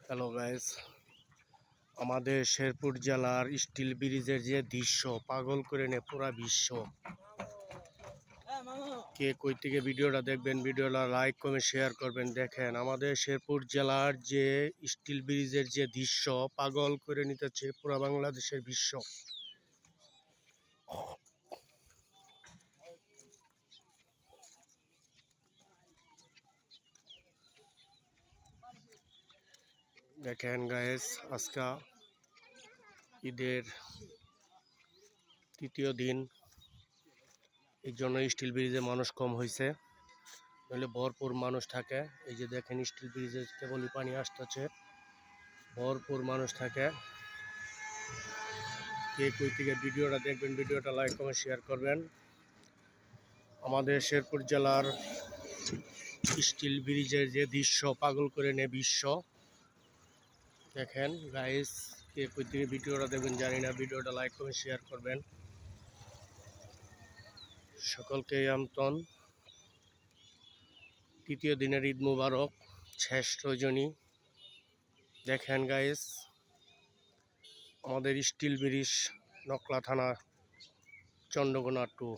Hello guys, আমাদের শেরপুর জেলার still ব্রিজের যে দৃশ্য পাগল করে নে পুরা বিশ্ব। কে কই থেকে ভিডিওটা দেখবেন, ভিডিওটা লাইক কমেন্ট শেয়ার করবেন। দেখেন আমাদের শেরপুর জেলার যে স্টিল ব্রিজের যে দৃশ্য পাগল করে নিতেছে পুরা বাংলাদেশের বিশ্ব। দেখেন গাইস, আজকে ঈদের তৃতীয় দিন, এই জন্য স্টিল ব্রিজে মানুষ কম হয়েছে, নইলে ভরপুর মানুষ থাকে। এই যে দেখেন স্টিল ব্রিজে কেবলই পানি আসতেছে, ভরপুর মানুষ থাকে। কে কই থেকে ভিডিওটা দেখবেন, ভিডিওটা লাইক কমেন্ট শেয়ার করবেন। আমাদের শেরপুর জেলার স্টিল ব্রিজের যে দৃশ্য পাগল করে নে বিশ্ব। দেখেন গাইস, কে কই থেকে ভিডিওটা দেখবেন জানি না, ভিডিওটা লাইক কমেন্ট শেয়ার করবেন। সকলকে আমন্ত্রণ। তৃতীয় দিনের ঈদ মুবারক, শেষ রজনী। দেখেন গাইস, আমাদের স্টিল ব্রিজ, নকলা থানা, চন্দ্রকোনা 2।